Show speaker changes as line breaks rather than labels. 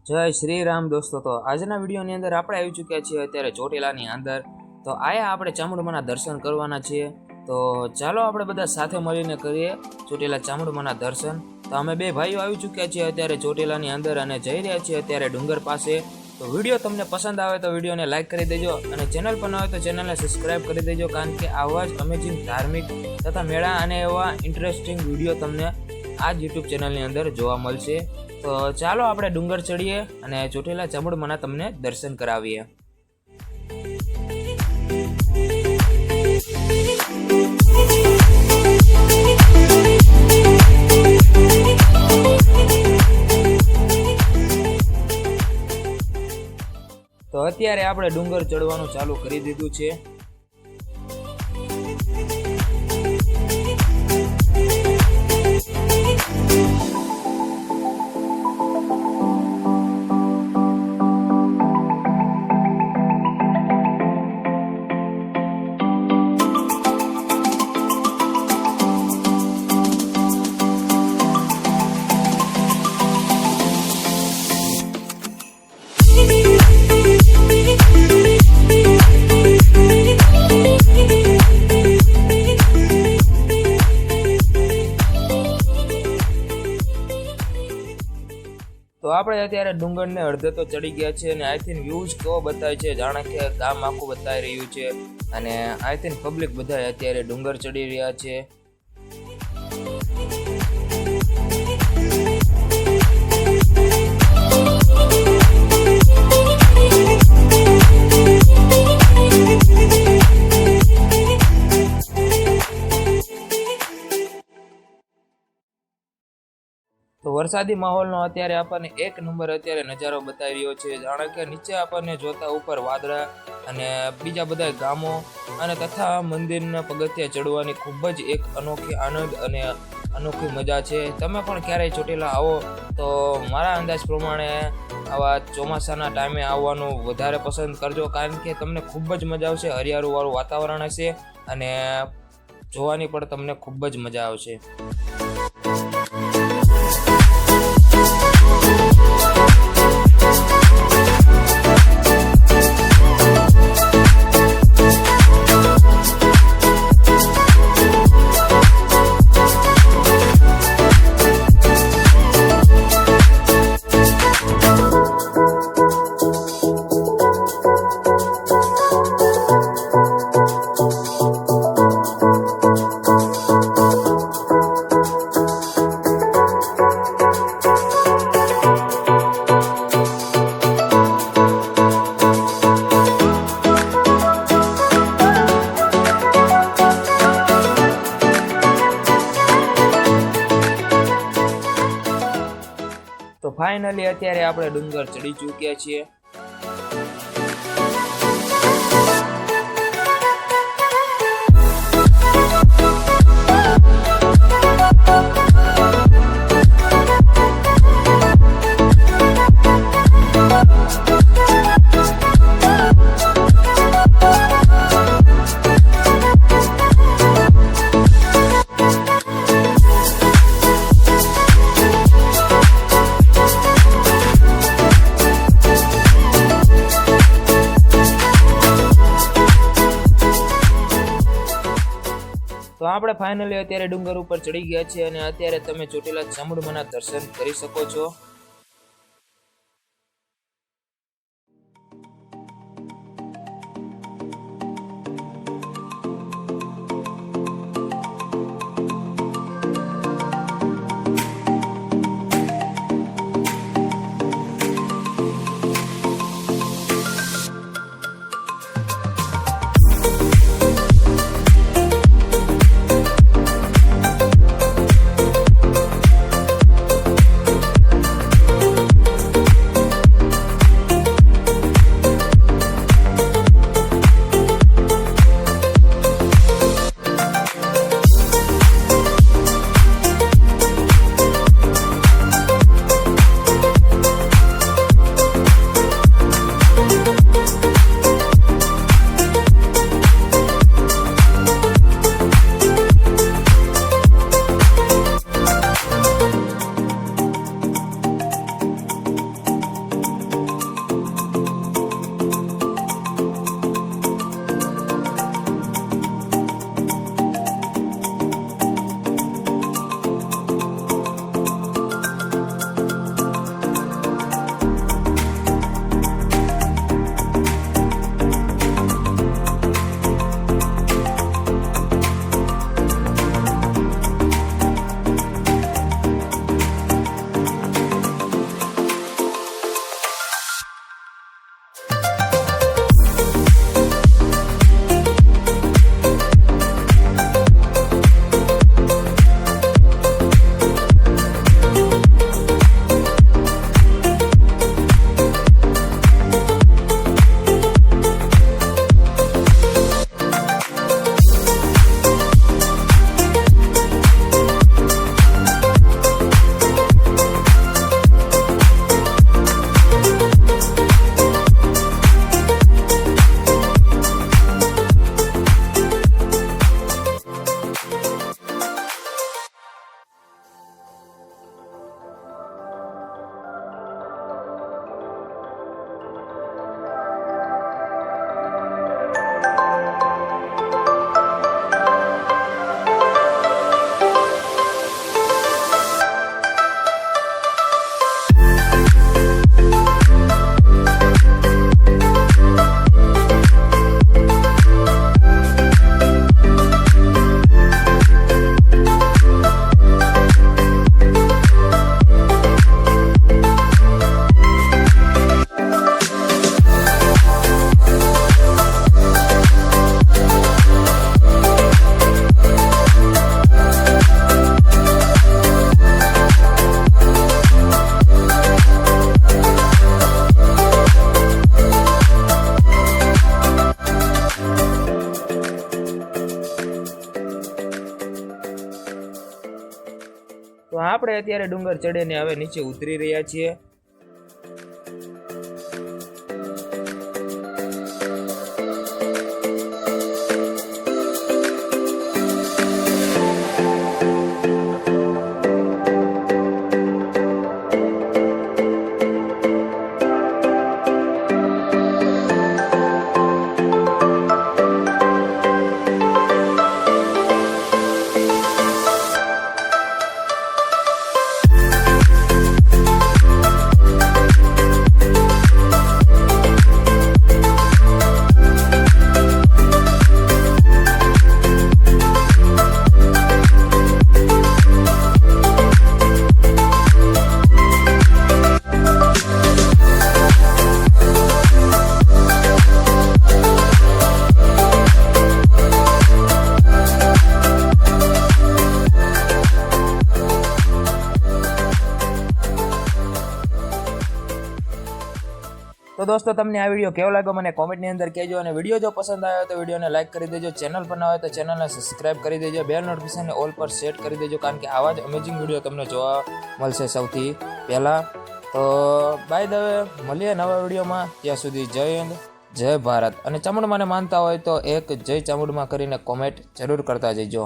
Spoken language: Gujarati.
જય શ્રી રામ દોસ્તો। તો આજના વિડીયોની અંદર આપણે આવી ચૂક્યા છીએ અત્યારે ચોટીલાની અંદર। તો આયા આપણે ચામુંડમાના દર્શન કરવાના છીએ। તો ચાલો આપણે બધા સાથે મળીને કરીએ ચોટીલા ચામુંડમાના દર્શન। તો અમે બે ભાઈઓ આવી ચૂક્યા છીએ અત્યારે ચોટીલાની અંદર અને જઈ રહ્યા છીએ અત્યારે ડુંગર પાસે। તો વિડીયો તમને પસંદ આવે તો વિડીયોને લાઈક કરી દેજો અને ચેનલ પર ન હોય તો ચેનલને સબસ્ક્રાઈબ કરી દેજો, કારણ કે આવા જ અમેઝિંગ ધાર્મિક તથા મેળા અને એવા ઇન્ટરેસ્ટિંગ વિડીયો તમને આ જ યુટ્યુબ ચેનલની અંદર જોવા મળશે। તો ચાલો આપણે ડુંગર ચડીએ અને ચોટીલા ચામુંડમાના તમને દર્શન કરાવીએ। તો અત્યારે આપણે ડુંગર ચડવાનું ચાલુ કરી દીધું છે। તો આપણે અત્યારે ડુંગરને અડધે તો ચડી ગયા છે અને આઈ થિંક વ્યૂઝ કેવો બતાવે છે, જાણે કે ગામ આખું બતાવી રહ્યું છે અને આઈ થિંક પબ્લિક બધા અત્યારે ડુંગર ચડી રહ્યા છે। તો વરસાદી માહોલનો અત્યારે આપણને એક નંબર અત્યારે નજારો બતાવી રહ્યો છે, જાણે કે નીચે આપણને જોતા ઉપર વાદળા અને બીજા બધા ગામો અને તથા મંદિરના પગથિયા ચડવાની ખૂબ જ એક અનોખી આનંદ અને અનોખી મજા છે। તમે પણ ક્યારેય ચોટીલા આવો તો મારા અંદાજ પ્રમાણે આવા ચોમાસાના ટાઈમે આવવાનું વધારે પસંદ કરજો, કારણ કે તમને ખૂબ જ મજા આવશે। હરિયાળુવાળું વાતાવરણ હશે અને જોવાની પણ તમને ખૂબ જ મજા આવશે। તો ફાઇનલી અત્યારે આપણે ડુંગર ચડી ચૂક્યા છીએ। તો આપણે ફાઇનલી અત્યારે ડુંગર ઉપર ચડી ગયા છીએ અને અત્યારે તમે ચોટીલા ચામુંડમાના દર્શન કરી શકો છો। આપણે અત્યારે ડુંગર ચડીને હવે નીચે ઉતરી રહ્યા છીએ. તો દોસ્તો તમને આ વિડીયો કેવો લાગ્યો મને કોમેન્ટની અંદર કહેજો, અને વિડીયો જો પસંદ આવ્યો તો વિડીયોને લાઇક કરી દેજો, ચેનલ પર ના હોય તો ચેનલને સબસ્ક્રાઇબ કરી દેજો, બેલ નોટિફિકેશનને ઓલ પર સેટ કરી દેજો, કારણ કે આવા જ અમેઝિંગ વિડીયો તમને જોવા મળશે સૌથી પહેલાં. તો બાય ધ વે, મળીએ નવા વિડીયોમાં. ત્યાં સુધી જય હિન્દ, જય ભારત. અને ચામુંડમાને માનતા હોય તો એક જય ચામુંડમા કરીને કોમેન્ટ જરૂર કરતા જઈજો.